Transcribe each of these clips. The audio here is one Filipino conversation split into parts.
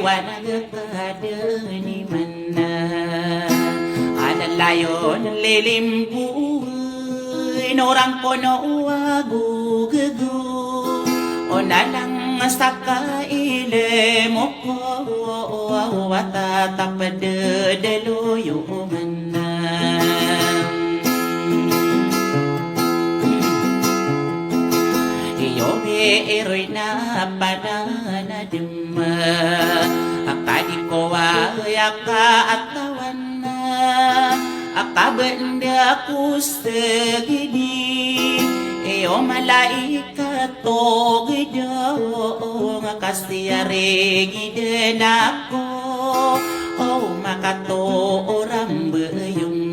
wanagpadani man na alalayon lilimbuin orang kono wagugugu o nalang sa kaile mo ko watatapadadaluyo man na eroy na pananadima akadi ko ayaka atawan na akabanda ko sagidi o malaikat to gido ngakastiyare giden ako o makato orang bayong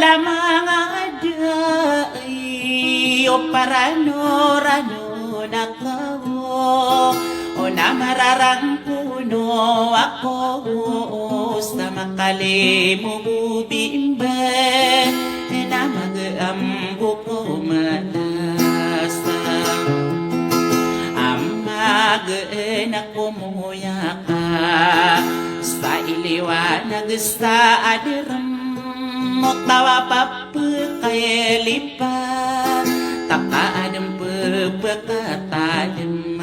wala mga day o parano-rano na kao o namararang puno ako sa makalimubimbe na mag-ambo ko malasa ang mag-anak ko muya ka sa iliwanag sa adiram tawa papakay lipa takaan pagpakatadam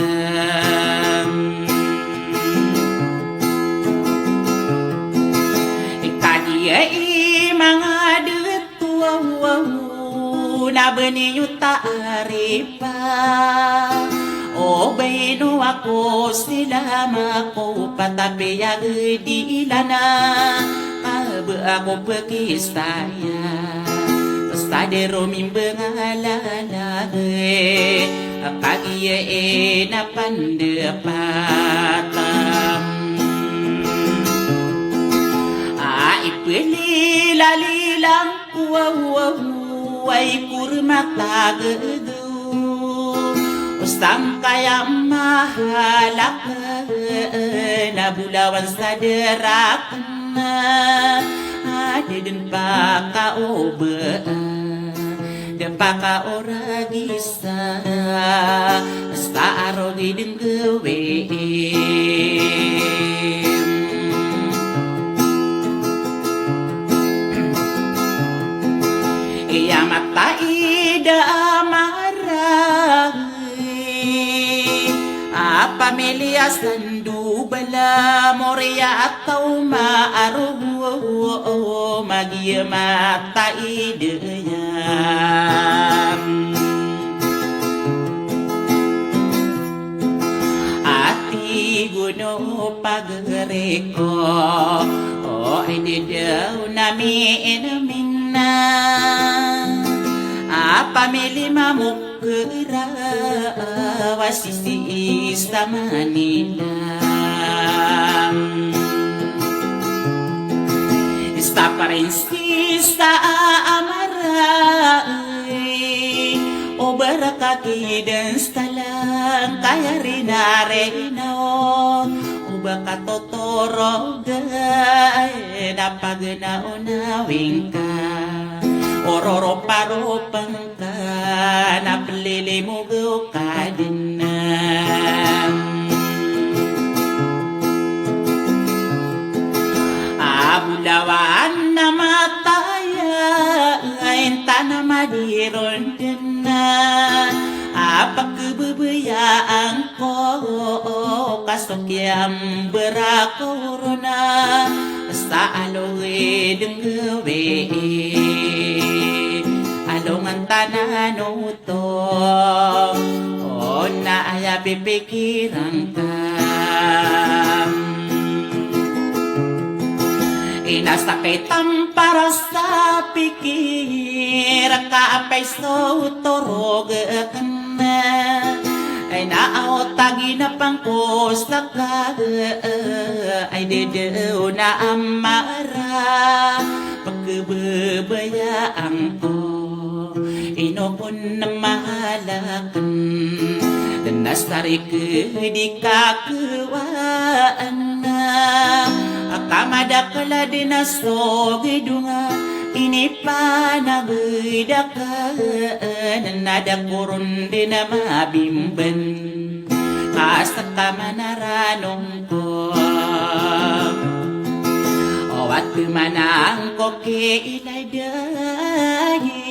ikadiya mga dutua na beninyo taaripa o bayno ako sila mako patapiyag di ilana ako pagkistaya basta de roming bengalalage akagiye na pandapatam ipili lalilang ay kurmatagadu ustang kaya mahalak na bulawan sa derakan adin pa kaoba dan pa kaoragisa hasta arogi din gawe iya mata ida amarah pamilya sandu bala moria atau maaruh magia mata idenya ati guno pagereko ini daw nami minna pamili mamukra wasisi sa Manila sta parensista amaray o barakaki dan stalang kaya rinarena o baka totoro gay napagnaunawing ka ororo paropang ka napilili mo ka din na abulawan na mataya ngayon na madiron din na pagkababayaan ko kastokyang berakoro na sa aloy ng gawi alongan tanano to o na aya pipikirang ka inasakitan para sa pikir kaapay so torog na ay naawtagi na pangkos na ka ay dedew na amara pagkababayaan ko inokon na mahalakan dan nastarik di kakuwaan na akamada kala dinasog idunga Ini panagdakan nada kurun din na mabimban hasta ka manaranong ko o at manang ko kilay dahi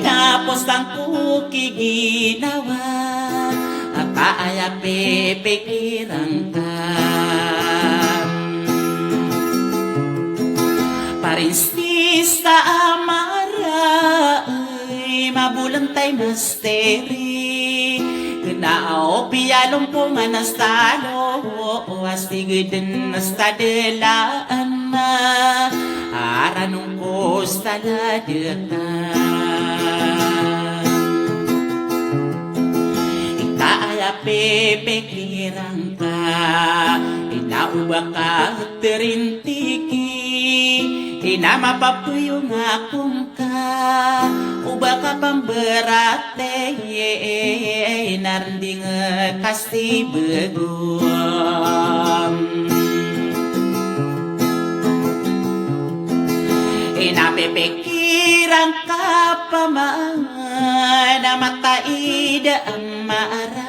tapos ang kukiginawa kaaya pepekirang ka Parinstista amara ay mabulang tay masteri Kenao piyalong po manastalo astigden nastadelaan na aranong ko staladetan Ikaaya pepekirang ka inauba ka terintiki Inamapapuyong akong ka Uba ka pamberate Naranding kasi begum Inapepekiran ka pa man Namataida ang maara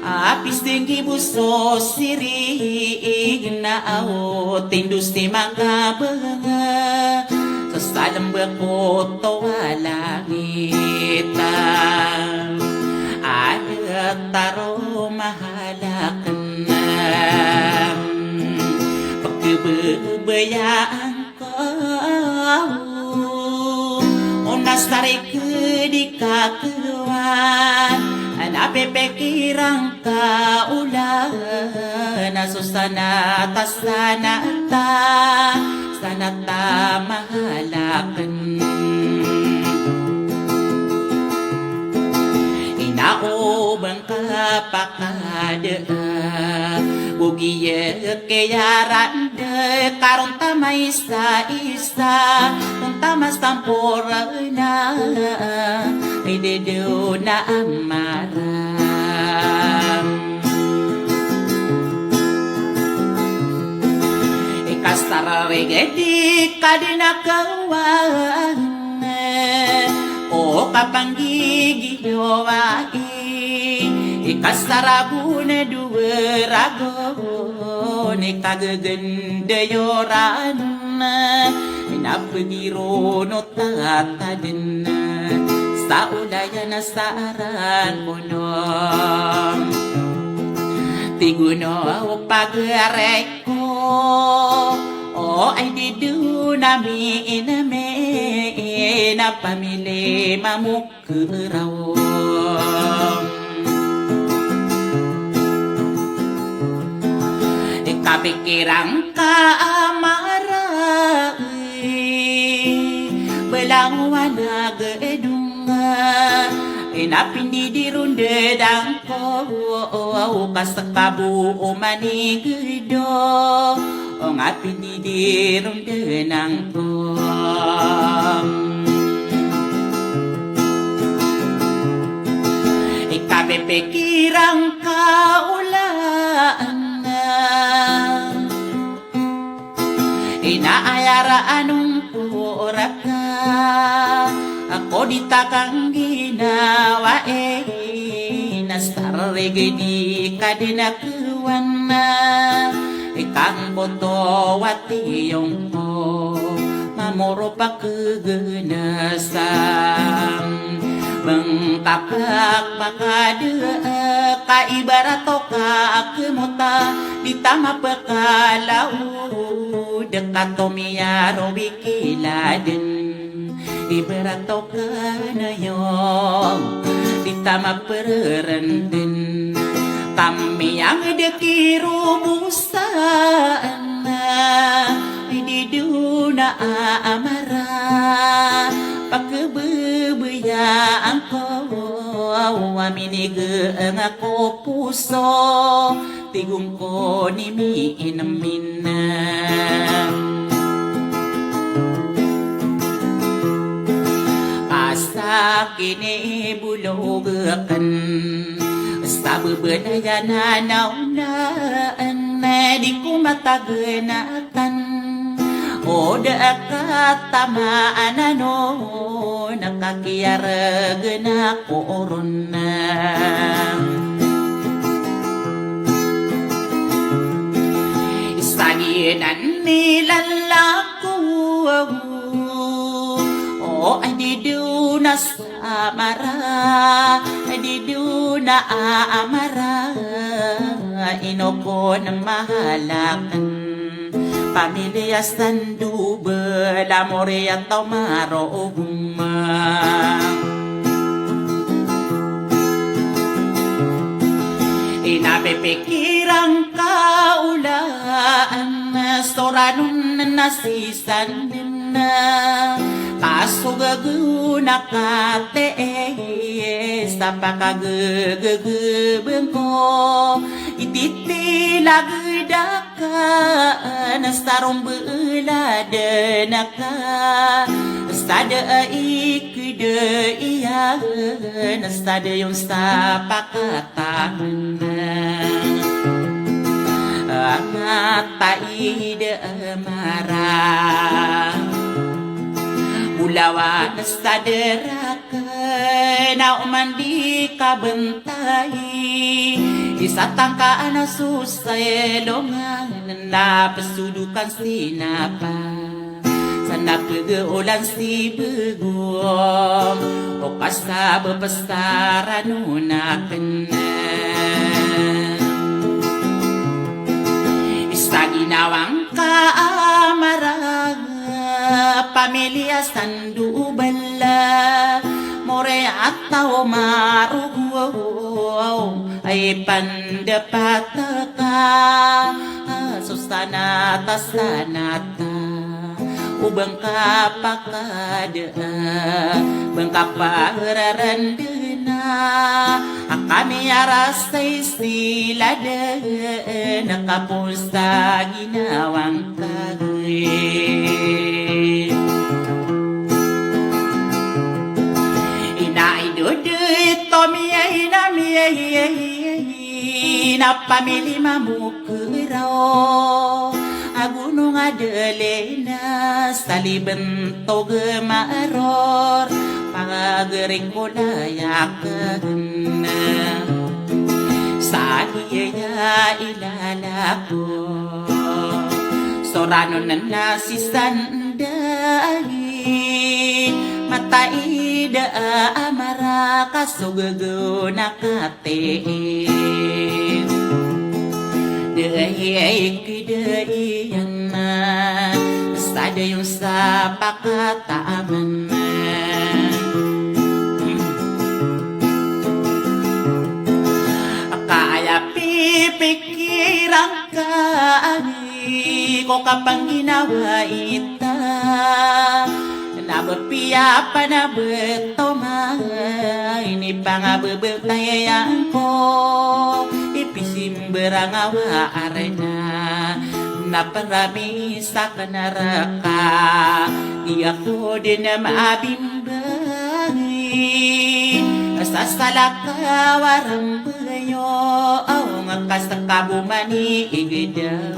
Apis tinggi buso sirig na ao tindus ti makabanga sa salam bakoto walangita ada taro mahalakan pagkebebayaan ko unas tarik di kakuan Napepekirang kaulan Nasusanata sanata Sanata mahalakan Inaubang kapakada Bugiye keyaran de Karong tamay isa-isa Kung tamas tampora na Idedo na amaram Ikastararege di kadinakawan O kapanggigiyowain Ikastaragune duweragon Ikagagandayoran Inapagiro no tatadin Sa ulayan na saaran mo nom Tiguno o pag-aray ko O ay didu nami iname Na pamili mamukuraw Ikapikirang kaamaray Belang wanag-edung Inapindidirundedang ko Kasakabu manigido O nga pindidirundenang ko Ikapipikirang kaulaan Inaayaraanong pura ka Ako di takang ginawa Nastarege di kadinakuan na Ikang boto watiyong ko Mamoro pa kaganasan Mengtapak makada Kaibarato ka kemuta Di tama pekalaw Dekat tomiyaro bikiladen Ibarato ka na yung Di tama pererenden Kami yang dekirubusan Di duna amara Pagkebebayaan ko Aminige ako puso Tigong ko ni miinamina Asa kinibulugakan Sa bebenaya nanaunan Di ko mataganatan O da katamaan ano nakakiyarag na koron na isaginan nilalako o ay di do na sa amara ay di do na aamara inoko ng mahalakan pamilya sandubel amore at maro inapipikirang kaulaan soranun nasisan din kaso gaguna katees tapakagagagabang ko ititilagdakan starong belada naka stada ikida iyan stada yung sapakatan angat taida marah Ulawan sa derakan na umandi kabentay isa tangkaan na susaylongan na pasudukan sinapa sana pagaulan si begom o kasaba pastaran unakan isa ginawang kaamarag pamilya sandubala more ataw marugo ay pandapataka susanata sanata ubang kapakada bang kapararandena kami arasay sila nakapusta ginawang kagay na pamili mamukuraw agunong adelena salibentog maaror pangagaring ko layakan sa iya ilalako sorano na nasisandahin mataida amara kasugago nakatiin dahil kidayan na sada yung sa pakataaman kaya pipikirang ka ko kapang ginawa ita nabapiya pa na betomay ini pangabebetayan ko ipisimberang awa arena naparami sa kanaraka di ako din na mabimbay sasalaka warang bayo ang akas ng kabumani igidang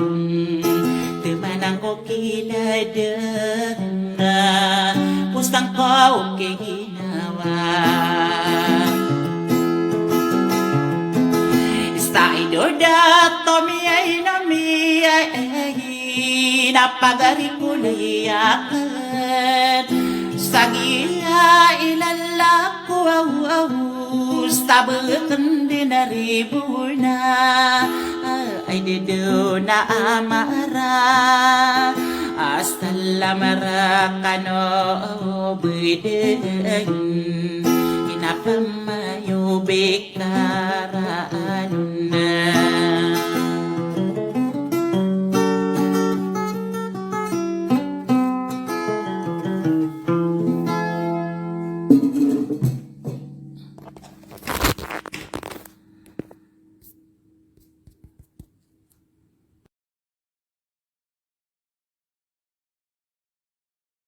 temanang ko kiladang pustang ko ginawa Istaido dato miyay na miyay napagari ko layakan sagiya ilalako sabakan dinaribo na ay dedo na amara hasta la marakano biden inapamayo bekara